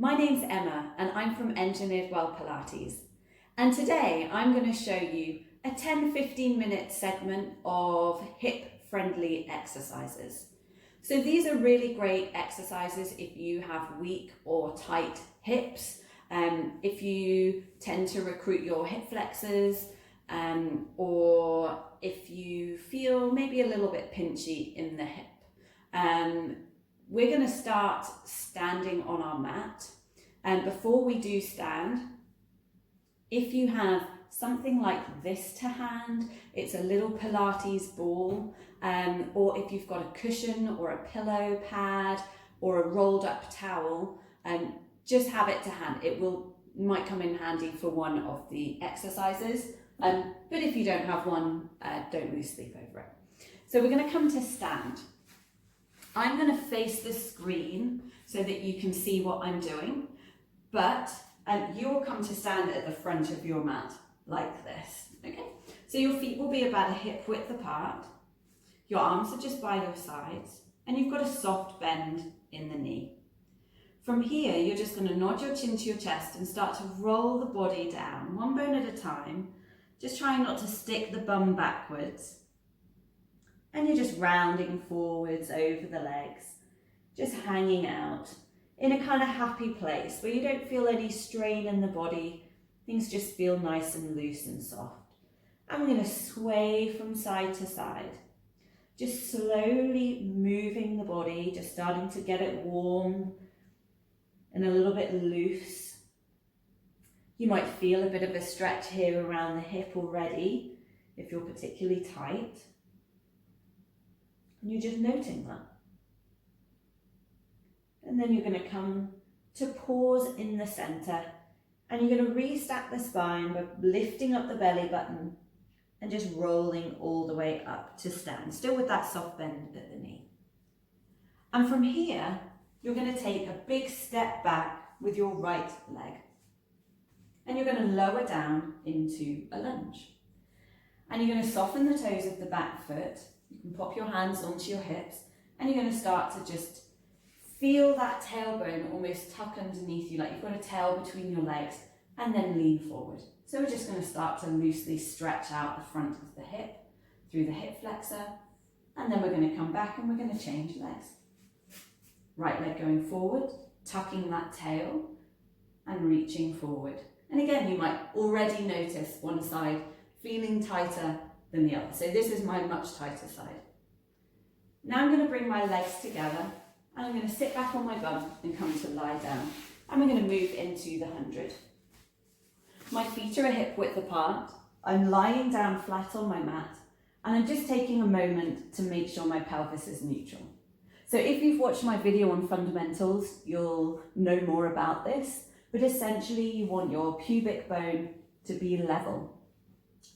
My name's Emma and I'm from Engineered Well Pilates. And today I'm going to show you a 10-15 minute segment of hip-friendly exercises. So these are really great exercises if you have weak or tight hips, if you tend to recruit your hip flexors, or if you feel maybe a little bit pinchy in the hip. We're going to start standing on our mat, and before we do stand, if you have something like this to hand, it's a little Pilates ball, or if you've got a cushion or a pillow pad or a rolled up towel, just have it to hand. It might come in handy for one of the exercises, but if you don't have one, don't lose sleep over it. So we're going to come to stand. I'm going to face the screen so that you can see what I'm doing, but you'll come to stand at the front of your mat like this, okay? So your feet will be about a hip width apart, your arms are just by your sides, and you've got a soft bend in the knee. From here, you're just going to nod your chin to your chest and start to roll the body down, one bone at a time, just trying not to stick the bum backwards. And you're just rounding forwards over the legs, just hanging out in a kind of happy place where you don't feel any strain in the body. Things just feel nice and loose and soft. And we're going to sway from side to side, just slowly moving the body, just starting to get it warm and a little bit loose. You might feel a bit of a stretch here around the hip already if you're particularly tight. And you're just noting that. And then you're going to come to pause in the centre, and you're going to restack the spine by lifting up the belly button and just rolling all the way up to stand, still with that soft bend at the knee. And from here, you're going to take a big step back with your right leg. And you're going to lower down into a lunge. And you're going to soften the toes of the back foot. You can pop your hands onto your hips, and you're going to start to just feel that tailbone almost tuck underneath you, like you've got a tail between your legs, and then lean forward. So we're just going to start to loosely stretch out the front of the hip through the hip flexor, and then we're going to come back and we're going to change legs. Right leg going forward, tucking that tail and reaching forward. And again, you might already notice one side feeling tighter than the other. So this is my much tighter side. Now I'm going to bring my legs together, and I'm going to sit back on my bum and come to lie down. And we're going to move into the 100. My feet are a hip width apart. I'm lying down flat on my mat, and I'm just taking a moment to make sure my pelvis is neutral. So if you've watched my video on fundamentals, you'll know more about this, but essentially you want your pubic bone to be level.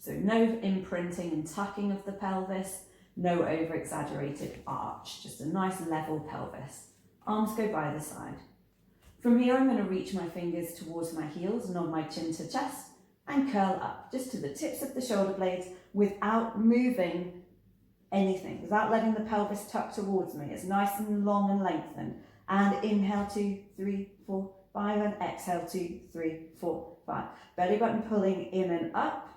So no imprinting and tucking of the pelvis, no over-exaggerated arch, just a nice level pelvis. Arms go by the side. From here, I'm going to reach my fingers towards my heels, nod my chin to chest, and curl up, just to the tips of the shoulder blades without moving anything, without letting the pelvis tuck towards me. It's nice and long and lengthened. And inhale, 2, 3, 4, 5, and exhale, 2, 3, 4, 5. Belly button pulling in and up.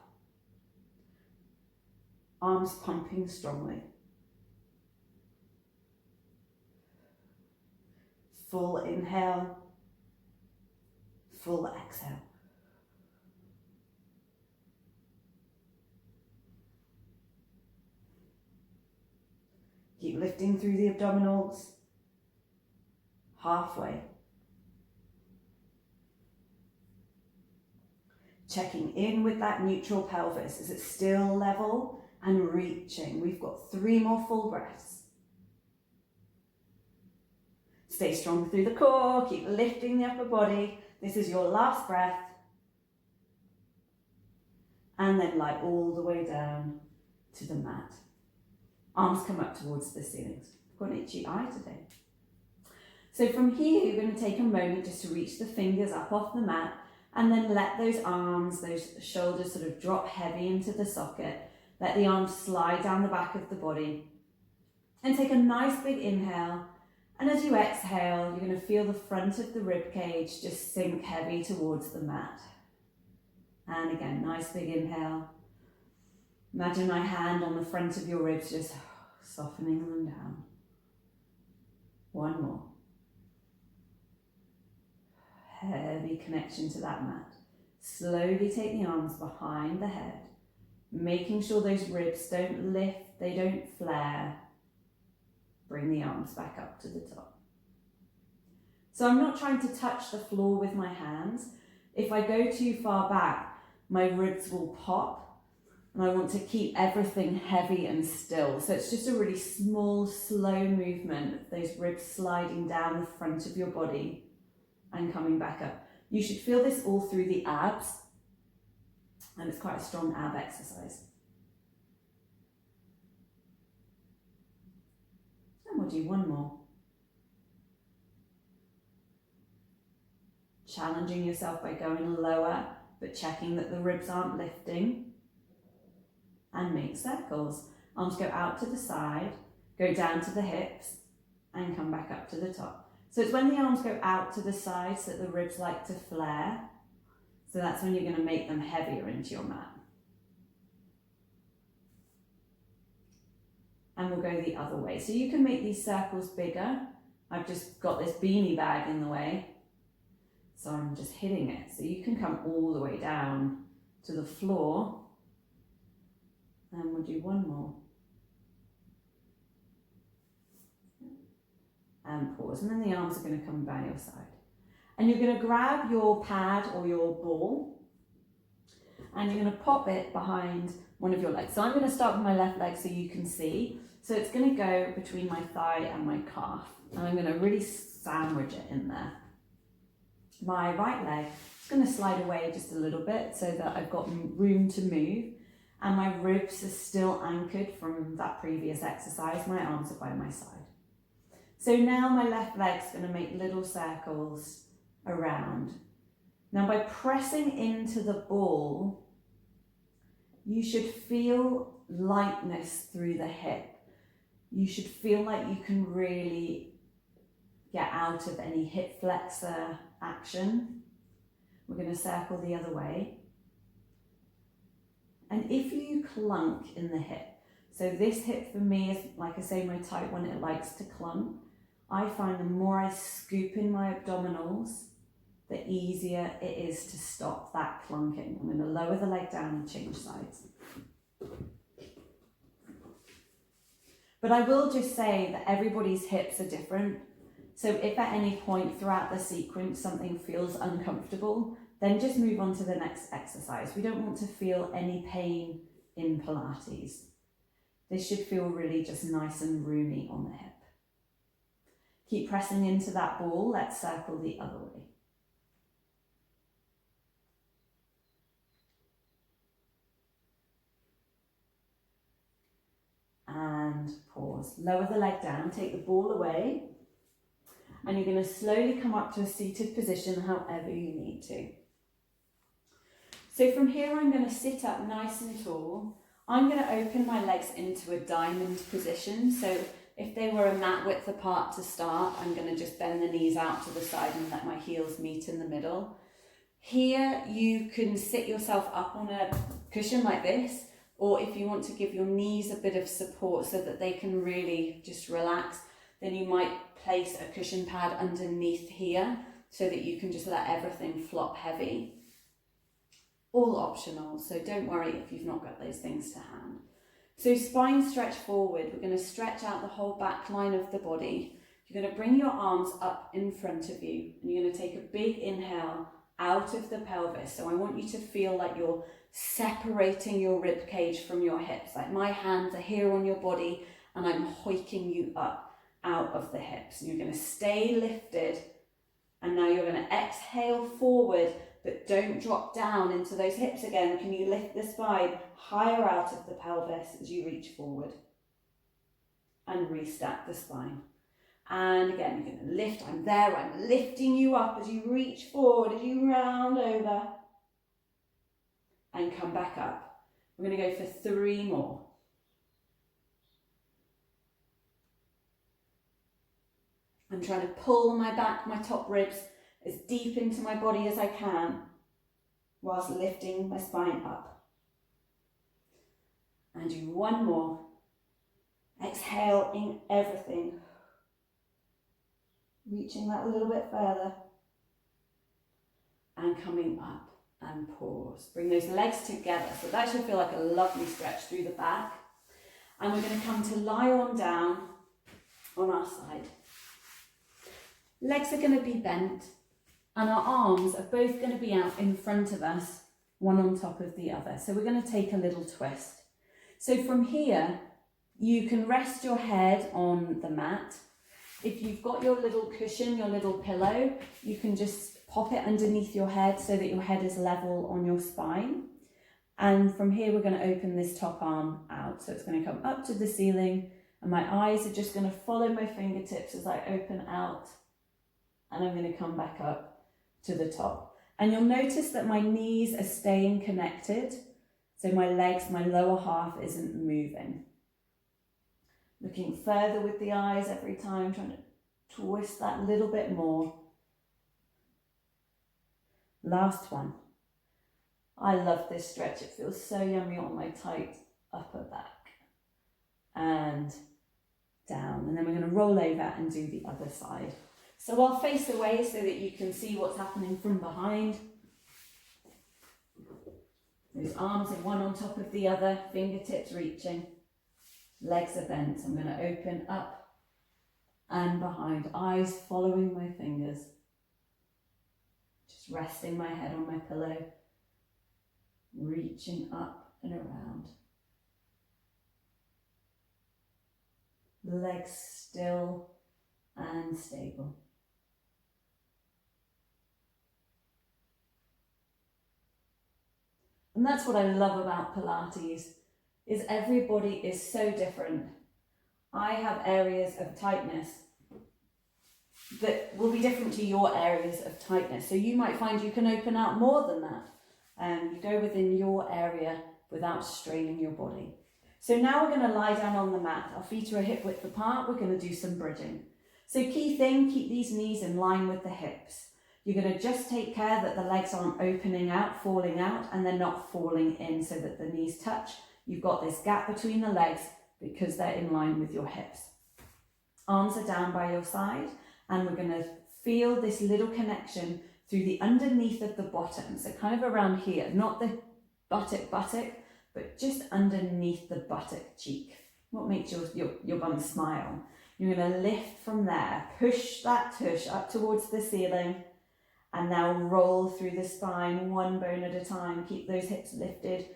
Arms pumping strongly. Full inhale, full exhale. Keep lifting through the abdominals. Halfway. Checking in with that neutral pelvis. Is it still level? And reaching. We've got 3 more full breaths. Stay strong through the core. Keep lifting the upper body. This is your last breath. And then lie all the way down to the mat. Arms come up towards the ceilings. I've got an itchy eye today. So from here, you're going to take a moment just to reach the fingers up off the mat, and then let those arms, those shoulders sort of drop heavy into the socket. Let the arms slide down the back of the body, and take a nice big inhale And as you exhale, you're going to feel the front of the rib cage just sink heavy towards the mat. And again, nice big inhale. Imagine my hand on the front of your ribs, just softening them down. One more. Heavy connection to that mat. Slowly take the arms behind the head, making sure those ribs don't lift, they don't flare. Bring the arms back up to the top. So I'm not trying to touch the floor with my hands. If I go too far back, my ribs will pop, and I want to keep everything heavy and still. So it's just a really small, slow movement of those ribs sliding down the front of your body and coming back up. You should feel this all through the abs, and it's quite a strong ab exercise. And we'll do one more. Challenging yourself by going lower, but checking that the ribs aren't lifting. And make circles. Arms go out to the side, go down to the hips, and come back up to the top. So it's when the arms go out to the sides that the ribs like to flare. So that's when you're going to make them heavier into your mat. And we'll go the other way. So you can make these circles bigger. I've just got this beanie bag in the way, so I'm just hitting it. So you can come all the way down to the floor. And we'll do one more. And pause, and then the arms are going to come by your side. And you're going to grab your pad or your ball, and you're going to pop it behind one of your legs. So I'm going to start with my left leg so you can see. So it's going to go between my thigh and my calf, and I'm going to really sandwich it in there. My right leg is going to slide away just a little bit so that I've got room to move, and my ribs are still anchored from that previous exercise. My arms are by my side. So now my left leg's going to make little circles around. Now by pressing into the ball, you should feel lightness through the hip. You should feel like you can really get out of any hip flexor action. We're going to circle the other way. And if you clunk in the hip, so this hip for me is, like I say, my tight one, it likes to clunk. I find the more I scoop in my abdominals, the easier it is to stop that clunking. I'm going to lower the leg down and change sides. But I will just say that everybody's hips are different. So if at any point throughout the sequence something feels uncomfortable, then just move on to the next exercise. We don't want to feel any pain in Pilates. This should feel really just nice and roomy on the hip. Keep pressing into that ball. Let's circle the other way. And pause. Lower the leg down, take the ball away, and you're going to slowly come up to a seated position however you need to. So from here I'm going to sit up nice and tall. I'm going to open my legs into a diamond position. So if they were a mat width apart to start, I'm going to just bend the knees out to the side and let my heels meet in the middle. Here you can sit yourself up on a cushion like this, or if you want to give your knees a bit of support so that they can really just relax, then you might place a cushion pad underneath here so that you can just let everything flop heavy. All optional, so don't worry if you've not got those things to hand. So spine stretch forward, we're going to stretch out the whole back line of the body. You're going to bring your arms up in front of you, and you're going to take a big inhale out of the pelvis. So I want you to feel like you're separating your rib cage from your hips. Like my hands are here on your body and I'm hoiking you up out of the hips. And you're going to stay lifted, and now you're going to exhale forward, but don't drop down into those hips again. Can you lift the spine higher out of the pelvis as you reach forward? And restack the spine. And again, you're going to lift. I'm there. I'm lifting you up as you reach forward, as you round over. And come back up. We're going to go for 3 more. I'm trying to pull my back, my top ribs as deep into my body as I can whilst lifting my spine up. And do one more. Exhale in everything. Reaching that a little bit further. And coming up and pause. Bring those legs together. So that should feel like a lovely stretch through the back. And we're going to come to lie on down on our side. Legs are going to be bent and our arms are both going to be out in front of us, one on top of the other. So we're going to take a little twist. So from here, you can rest your head on the mat. If you've got your little cushion, your little pillow, you can just pop it underneath your head so that your head is level on your spine. And from here, we're going to open this top arm out. So it's going to come up to the ceiling and my eyes are just going to follow my fingertips as I open out. And I'm going to come back up to the top. And you'll notice that my knees are staying connected. So my legs, my lower half isn't moving. Looking further with the eyes every time, trying to twist that little bit more. Last one. I love this stretch. It feels so yummy on my tight upper back. And down. And then we're going to roll over and do the other side. So I'll face away so that you can see what's happening from behind. Those arms are one on top of the other, fingertips reaching. Legs are bent. I'm going to open up and behind, eyes following my fingers. Just resting my head on my pillow, reaching up and around. Legs still and stable. And that's what I love about Pilates, is everybody is so different. I have areas of tightness that will be different to your areas of tightness. So you might find you can open out more than that. And you go within your area without straining your body. So now we're going to lie down on the mat. Our feet are a hip width apart. We're going to do some bridging. So key thing, keep these knees in line with the hips. You're going to just take care that the legs aren't opening out, falling out, and they're not falling in so that the knees touch. You've got this gap between the legs because they're in line with your hips. Arms are down by your side, and we're going to feel this little connection through the underneath of the bottom. So kind of around here, not the buttock, but just underneath the buttock cheek. What makes your bum smile? You're going to lift from there, push that tush up towards the ceiling, and now roll through the spine one bone at a time. Keep those hips lifted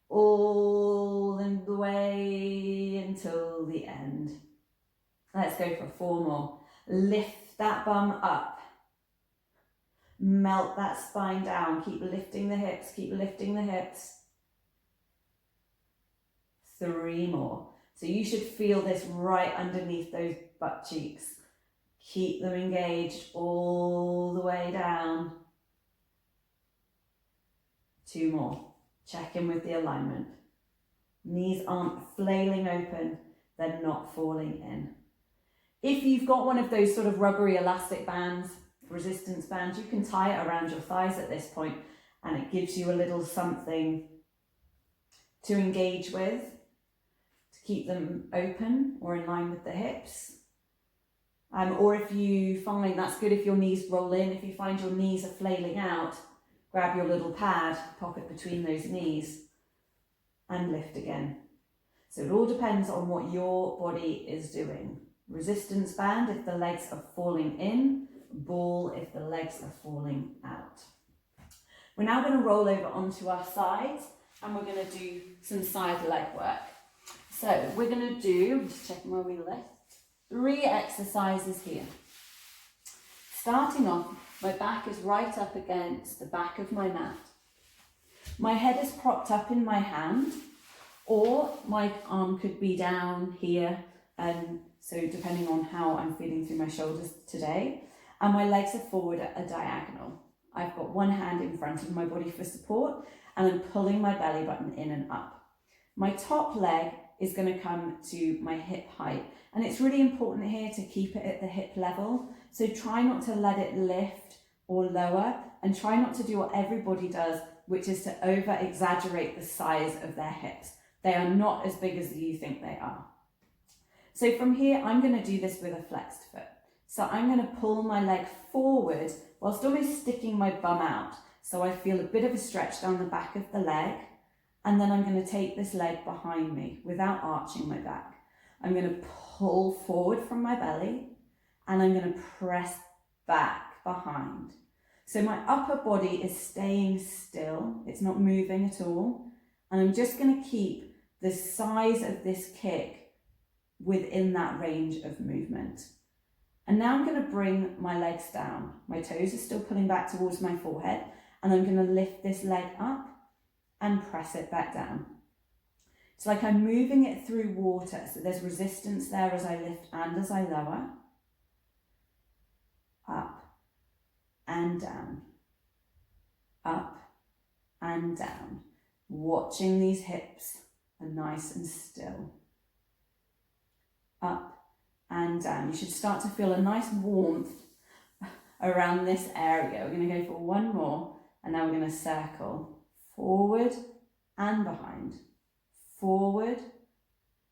all in the way until the end. Let's go for 4 more. Lift that bum up. Melt that spine down. Keep lifting the hips, keep lifting the hips. 3 more. So you should feel this right underneath those butt cheeks. Keep them engaged all the way down. 2 more. Check in with the alignment. Knees aren't flailing open, they're not falling in. If you've got one of those sort of rubbery elastic bands, resistance bands, you can tie it around your thighs at this point, and it gives you a little something to engage with, to keep them open or in line with the hips. Or if you find, that's good if your knees roll in, if you find your knees are flailing out, grab your little pad, pocket between those knees, and lift again. So it all depends on what your body is doing. Resistance band if the legs are falling in, ball if the legs are falling out. We're now going to roll over onto our sides and we're going to do some side leg work. So we're going to do, I'm just checking where we left, 3 exercises here. Starting off, my back is right up against the back of my mat. My head is propped up in my hand, or my arm could be down here, and so depending on how I'm feeling through my shoulders today, and my legs are forward at a diagonal. I've got one hand in front of my body for support, and I'm pulling my belly button in and up. My top leg is going to come to my hip height. And it's really important here to keep it at the hip level. So try not to let it lift or lower, and try not to do what everybody does, which is to over exaggerate the size of their hips. They are not as big as you think they are. So from here, I'm going to do this with a flexed foot. So I'm going to pull my leg forward whilst almost sticking my bum out. So I feel a bit of a stretch down the back of the leg. And then I'm going to take this leg behind me without arching my back. I'm going to pull forward from my belly and I'm going to press back behind. So my upper body is staying still. It's not moving at all. And I'm just going to keep the size of this kick within that range of movement. And now I'm going to bring my legs down. My toes are still pulling back towards my forehead, and I'm going to lift this leg up and press it back down. It's like I'm moving it through water, so there's resistance there as I lift and as I lower. Up and down. Up and down. Watching these hips are nice and still. Up and down. You should start to feel a nice warmth around this area. We're going to go for one more, and now we're going to circle forward and behind, forward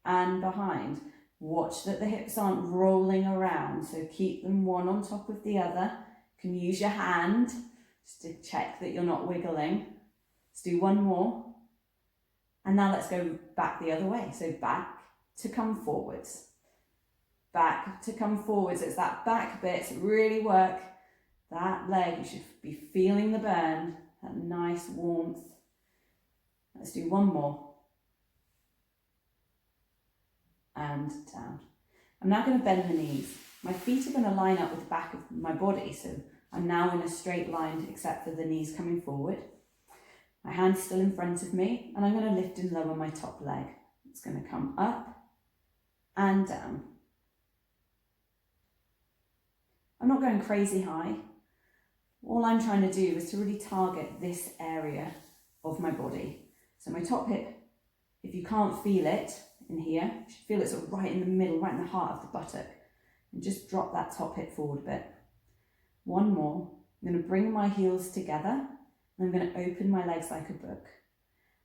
and behind. Watch that the hips aren't rolling around, so keep them one on top of the other. You can use your hand just to check that you're not wiggling. Let's do one more, and now let's go back the other way. So back to come forwards. Back to come forwards. It's that back bit, really work that leg. You should be feeling the burn, that nice warmth. Let's do one more. And down. I'm now going to bend the knees. My feet are going to line up with the back of my body, so I'm now in a straight line except for the knees coming forward. My hand's still in front of me, and I'm going to lift and lower my top leg. It's going to come up and down. I'm not going crazy high. All I'm trying to do is to really target this area of my body. So my top hip, if you can't feel it in here, you should feel it sort of right in the middle, right in the heart of the buttock. And just drop that top hip forward a bit. One more. I'm going to bring my heels together, and I'm going to open my legs like a book.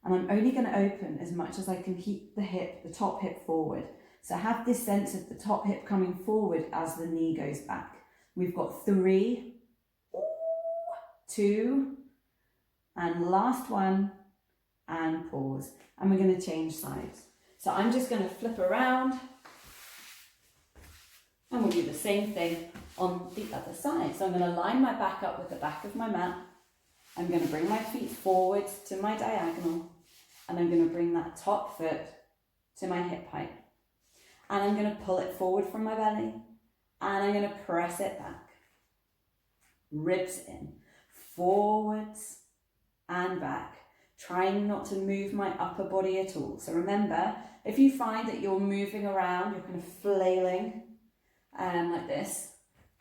And I'm only going to open as much as I can keep the top hip forward. So have this sense of the top hip coming forward as the knee goes back. We've got 3, 2, and last one, and pause. And we're going to change sides. So I'm just going to flip around, and we'll do the same thing on the other side. So I'm going to line my back up with the back of my mat. I'm going to bring my feet forwards to my diagonal, and I'm going to bring that top foot to my hip height. And I'm going to pull it forward from my belly, and I'm going to press it back. Ribs in, forwards and back. Trying not to move my upper body at all. So remember, if you find that you're moving around, you're kind of flailing like this,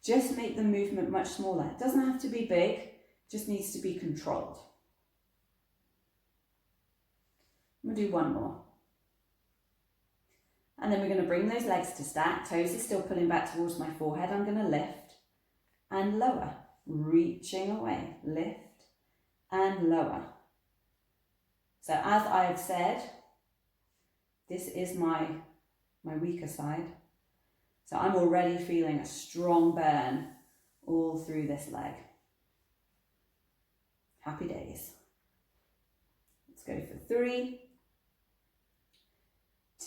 just make the movement much smaller. It doesn't have to be big, it just needs to be controlled. We'll do one more. And then we're going to bring those legs to stack. Toes are still pulling back towards my forehead. I'm going to lift and lower, reaching away, lift and lower. So as I've said, this is my weaker side. So I'm already feeling a strong burn all through this leg. Happy days. Let's go for 3,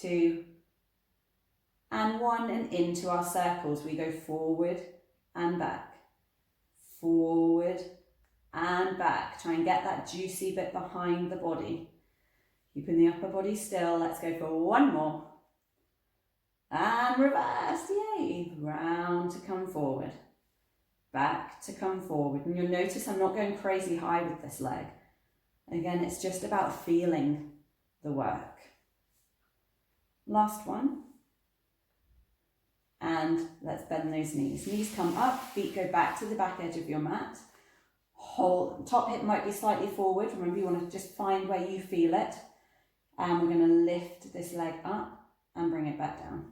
2, and 1, and into our circles. We go forward and back, forward and back. Try and get that juicy bit behind the body. Keeping the upper body still. Let's go for one more. And reverse, yay. Round to come forward. Back to come forward. And you'll notice I'm not going crazy high with this leg. Again, it's just about feeling the work. Last one. And let's bend those knees. Knees come up, feet go back to the back edge of your mat. Top hip might be slightly forward. Remember, you want to just find where you feel it. And we're going to lift this leg up and bring it back down.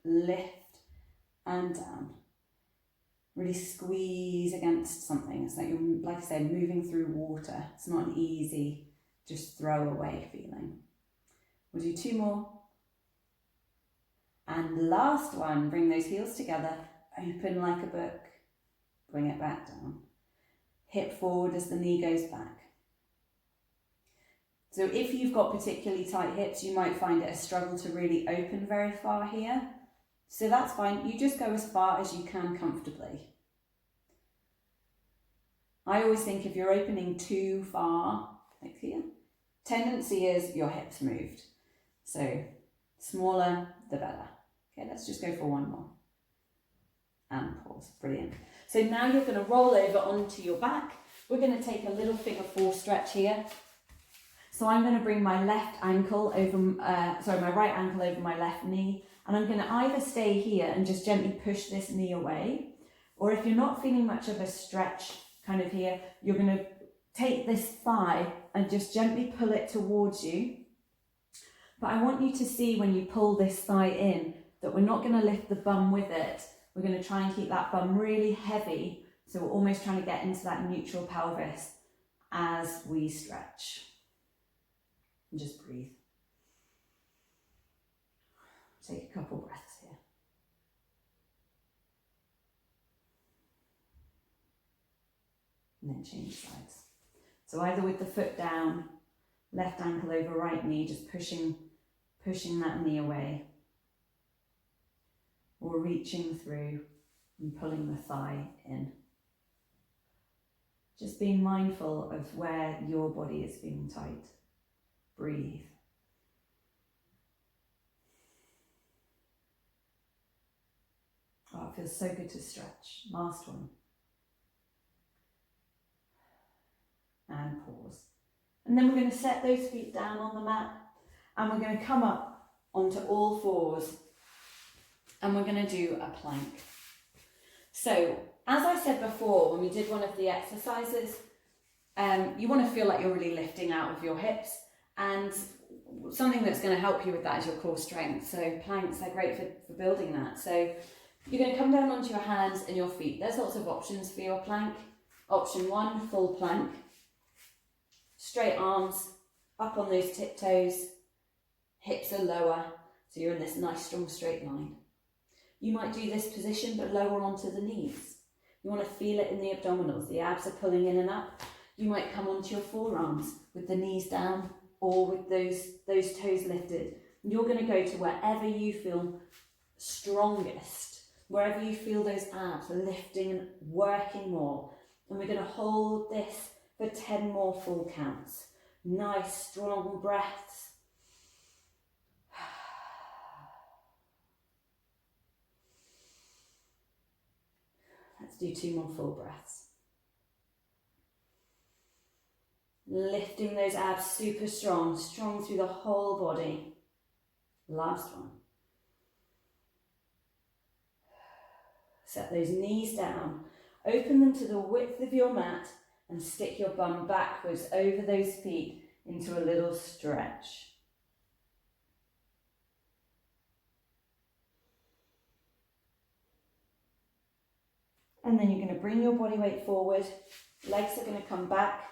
Lift and down. Really squeeze against something. It's like you're, like I said, moving through water. It's not an easy, just throw away feeling. We'll do 2 more. And last one, bring those heels together, open like a book, bring it back down. Hip forward as the knee goes back. So if you've got particularly tight hips, you might find it a struggle to really open very far here. So that's fine, you just go as far as you can comfortably. I always think if you're opening too far, like here, tendency is your hips moved. So smaller, the better. Okay, let's just go for 1 more. And pause, brilliant. So now you're going to roll over onto your back. We're going to take a little figure 4 stretch here. So I'm going to bring my left ankle over, my right ankle over my left knee. And I'm going to either stay here and just gently push this knee away. Or if you're not feeling much of a stretch kind of here, you're going to take this thigh and just gently pull it towards you. But I want you to see when you pull this thigh in that we're not going to lift the bum with it. We're going to try and keep that bum really heavy. So we're almost trying to get into that neutral pelvis as we stretch. And just breathe. Take a couple breaths here. And then change sides. So either with the foot down, left ankle over right knee, just pushing that knee away. Or reaching through and pulling the thigh in. Just being mindful of where your body is being tight. Breathe. Oh, it feels so good to stretch. Last one. And pause. And then we're going to set those feet down on the mat and we're going to come up onto all fours and we're going to do a plank. So, as I said before, when we did one of the exercises, you want to feel like you're really lifting out of your hips, and something that's going to help you with that is your core strength. So planks are great for building that. So you're going to come down onto your hands and your feet. There's lots of options for your plank. Option 1, full plank. Straight arms, up on those tiptoes, hips are lower, so you're in this nice strong straight line. You might do this position but lower onto the knees. You want to feel it in the abdominals, the abs are pulling in and up. You might come onto your forearms with the knees down or with those toes lifted. You're going to go to wherever you feel strongest, wherever you feel those abs lifting and working more. And we're going to hold this for 10 more full counts. Nice, strong breaths. Let's do 2 more full breaths. Lifting those abs super strong, strong through the whole body. Last one. Set those knees down, open them to the width of your mat and stick your bum backwards over those feet into a little stretch. And then you're going to bring your body weight forward. Legs are going to come back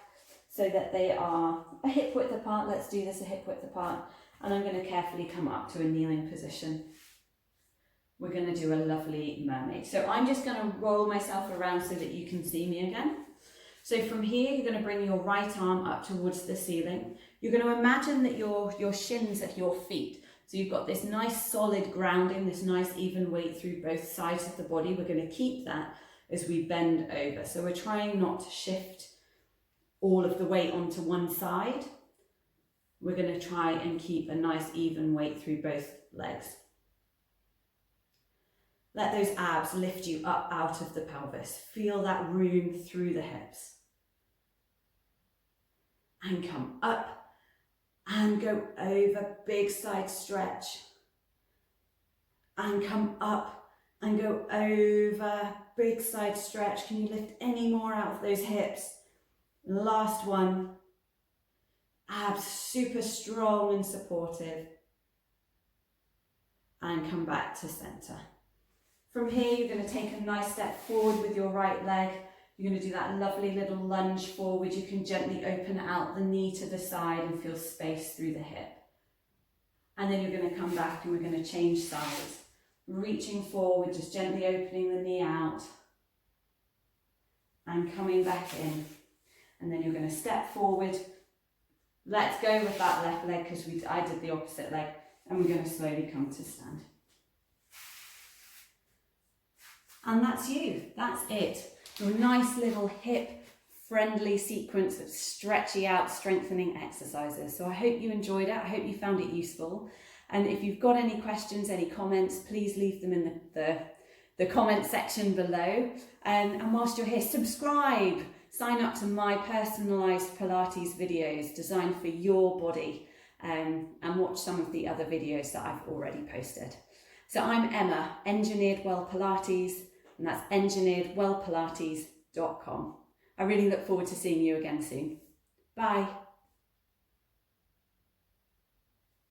so that they are a hip width apart. Let's do this a hip width apart. And I'm going to carefully come up to a kneeling position. We're going to do a lovely mermaid. So I'm just going to roll myself around so that you can see me again. So from here, you're going to bring your right arm up towards the ceiling. You're going to imagine that your shins are your feet. So you've got this nice solid grounding, this nice even weight through both sides of the body. We're going to keep that as we bend over. So we're trying not to shift all of the weight onto one side. We're going to try and keep a nice even weight through both legs. Let those abs lift you up out of the pelvis. Feel that room through the hips. And come up and go over, big side stretch. And come up and go over, big side stretch. Can you lift any more out of those hips? Last one. abs super strong and supportive, and come back to center. From here, you're going to take a nice step forward with your right leg. You're going to do that lovely little lunge forward. You can gently open out the knee to the side and feel space through the hip. And then you're going to come back and we're going to change sides. Reaching forward, just gently opening the knee out and coming back in. And then you're going to step forward. Let's go with that left leg because I did the opposite leg. And we're going to slowly come to stand. And that's you. That's it. Your nice little hip-friendly sequence of stretchy out, strengthening exercises. So I hope you enjoyed it. I hope you found it useful. And if you've got any questions, any comments, please leave them in the comment section below. And whilst you're here, subscribe. Sign up to my personalised Pilates videos designed for your body, and watch some of the other videos that I've already posted. So I'm Emma, Engineered Well Pilates, and that's engineeredwellpilates.com. I really look forward to seeing you again soon. Bye.